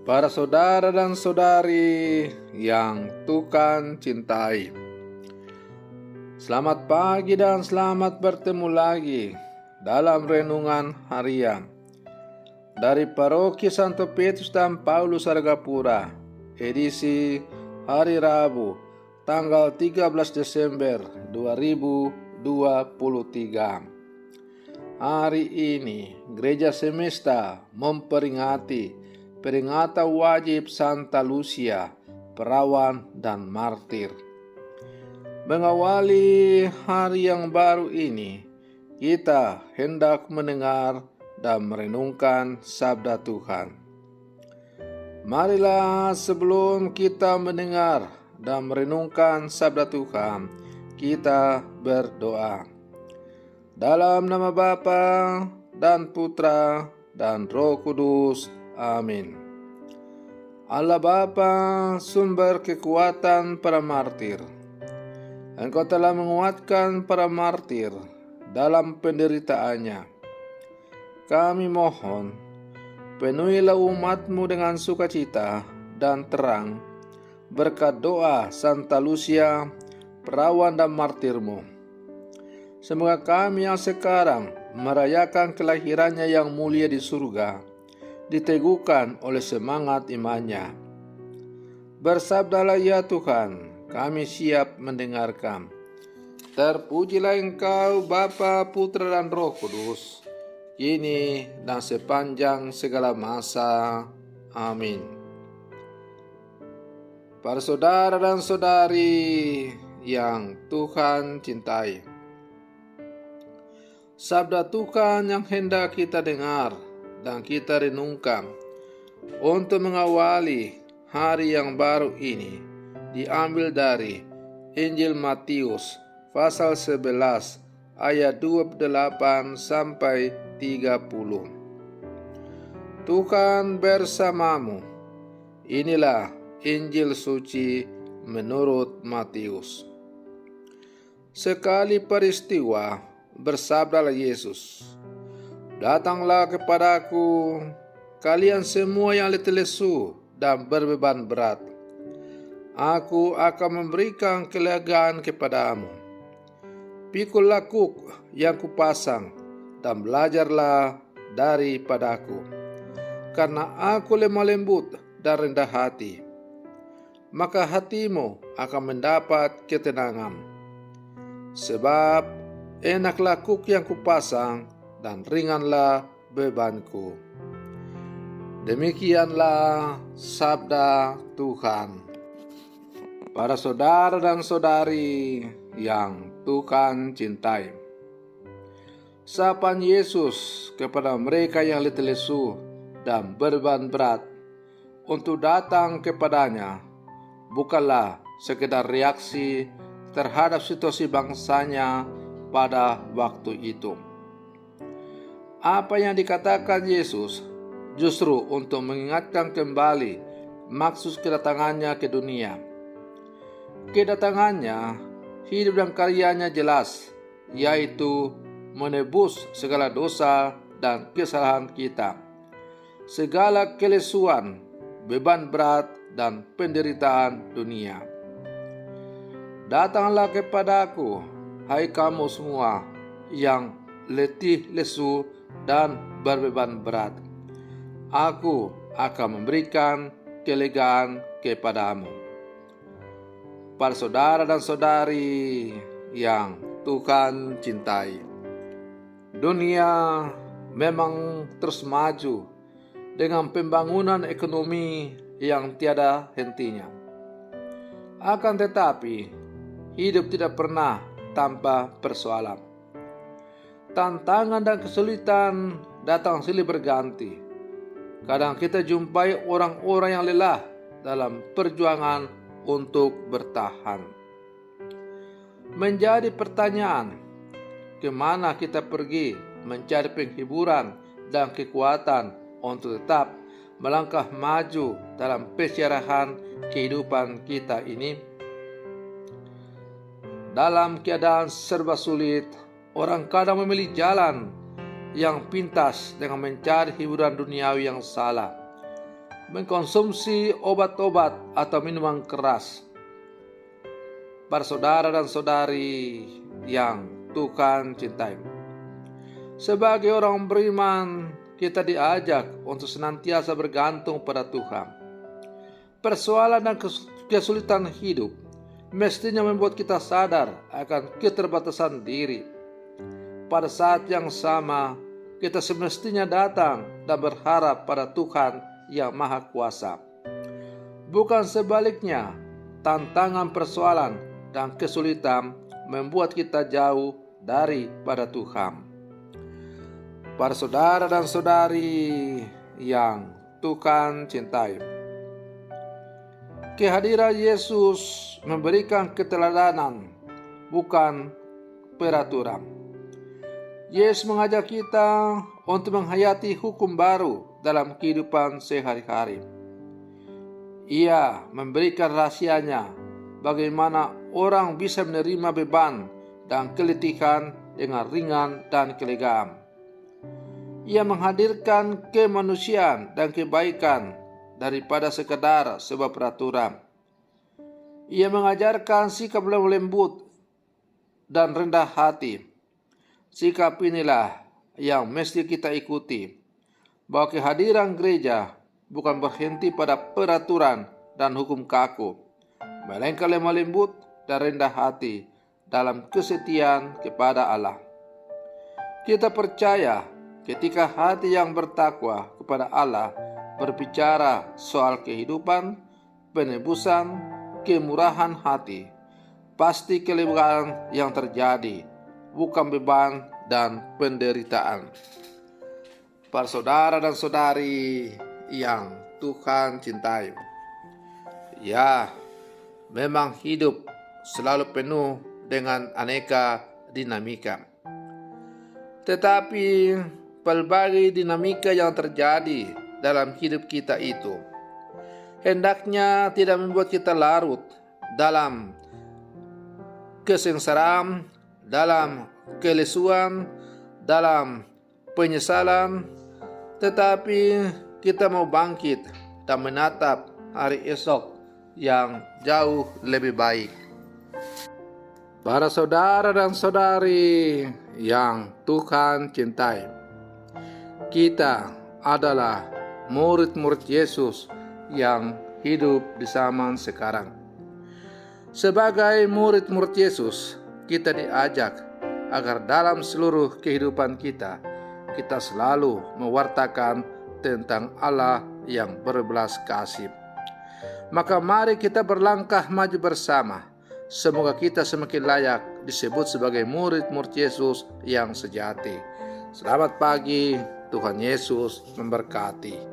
Para saudara dan saudari yang Tuhan cintai, selamat pagi dan selamat bertemu lagi dalam renungan harian dari Paroki Santo Petrus dan Paulus Argapura, edisi hari Rabu, tanggal 13 Desember 2023. Hari ini Gereja Semesta memperingati peringatan wajib Santa Lucia, perawan dan martir. Mengawali hari yang baru ini, kita hendak mendengar dan merenungkan sabda Tuhan. Marilah sebelum kita mendengar dan merenungkan sabda Tuhan, kita berdoa. Dalam nama Bapa dan Putra dan Roh Kudus. Amin. Allah Bapa, sumber kekuatan para martir, Engkau telah menguatkan para martir dalam penderitaannya. Kami mohon, penuhilah umat-Mu dengan sukacita dan terang, berkat doa Santa Lucia, perawan dan martir-Mu. Semoga kami yang sekarang merayakan kelahirannya yang mulia di surga, diteguhkan oleh semangat imannya. Bersabdalah ya Tuhan, kami siap mendengarkan. Terpujilah Engkau Bapa, Putra dan Roh Kudus, kini dan sepanjang segala masa. Amin. Para saudara dan saudari yang Tuhan cintai, sabda Tuhan yang hendak kita dengar dan kita renungkan untuk mengawali hari yang baru ini diambil dari Injil Matius pasal 11 ayat 28 sampai 30. Tuhan bersamamu. Inilah Injil suci menurut Matius. Sekali peristiwa, bersabdalah Yesus, "Datanglah kepadaku, kalian semua yang letih lesu dan berbeban berat. Aku akan memberikan kelegaan kepadamu. Pikullah kuk yang kupasang dan belajarlah daripadaku, karena aku lemah lembut dan rendah hati. Maka hatimu akan mendapat ketenangan. Sebab enaklah kuk yang kupasang dan ringanlah bebanku." Demikianlah sabda Tuhan. Para saudara dan saudari yang Tuhan cintai, sapaan Yesus kepada mereka yang letih lesu dan berbeban berat untuk datang kepadanya bukanlah sekedar reaksi terhadap situasi bangsanya pada waktu itu. Apa yang dikatakan Yesus justru untuk mengingatkan kembali maksud kedatangannya ke dunia. Kedatangannya, hidup dan karyanya jelas, yaitu menebus segala dosa dan kesalahan kita, segala kelesuan, beban berat, dan penderitaan dunia. Datanglah kepadaku, hai kamu semua yang letih lesu dan berbeban berat. Aku akan memberikan kelegaan kepadamu. Para saudara dan saudari yang Tuhan cintai, dunia memang terus maju dengan pembangunan ekonomi yang tiada hentinya. Akan tetapi, hidup tidak pernah tanpa persoalan. Tantangan dan kesulitan datang silih berganti. Kadang kita jumpai orang-orang yang lelah dalam perjuangan untuk bertahan. Menjadi pertanyaan, kemana kita pergi mencari penghiburan dan kekuatan untuk tetap melangkah maju dalam pesyarahan kehidupan kita ini? Dalam keadaan serba sulit, orang kadang memilih jalan yang pintas dengan mencari hiburan duniawi yang salah. mengkonsumsi obat-obat atau minuman keras. Para saudara dan saudari yang Tuhan cintai, sebagai orang beriman, kita diajak untuk senantiasa bergantung pada Tuhan. Persoalan dan kesulitan hidup mestinya membuat kita sadar akan keterbatasan diri. Pada saat yang sama, kita semestinya datang dan berharap pada Tuhan yang Maha Kuasa. Bukan sebaliknya, tantangan, persoalan, dan kesulitan membuat kita jauh daripada Tuhan. Para saudara dan saudari yang Tuhan cintai, kehadiran Yesus memberikan keteladanan, bukan peraturan. Yesus mengajak kita untuk menghayati hukum baru dalam kehidupan sehari-hari. Ia memberikan rahasianya bagaimana orang bisa menerima beban dan keletihan dengan ringan dan kelegaan. Ia menghadirkan kemanusiaan dan kebaikan daripada sekedar sebuah peraturan. Ia mengajarkan sikap lembut dan rendah hati. Sikap inilah yang mesti kita ikuti, bahwa kehadiran gereja bukan berhenti pada peraturan dan hukum kaku, melainkan lemah lembut dan rendah hati dalam kesetiaan kepada Allah. Kita percaya ketika hati yang bertakwa kepada Allah berbicara soal kehidupan, penebusan, kemurahan hati, pasti kelegaan yang terjadi, bukan beban dan penderitaan. Para saudara dan saudari yang Tuhan cintai, ya, memang hidup selalu penuh dengan aneka dinamika. Tetapi pelbagai dinamika yang terjadi dalam hidup kita itu hendaknya tidak membuat kita larut dalam kesengsaraan, dalam kelesuan, dalam penyesalan, tetapi kita mau bangkit dan menatap hari esok yang jauh lebih baik. Para saudara dan saudari yang Tuhan cintai, kita adalah murid-murid Yesus yang hidup di zaman sekarang. Sebagai murid-murid Yesus, kita diajak agar dalam seluruh kehidupan kita selalu mewartakan tentang Allah yang berbelas kasih. Maka mari kita berlangkah maju bersama. Semoga kita semakin layak disebut sebagai murid-murid Yesus yang sejati. Selamat pagi, Tuhan Yesus memberkati.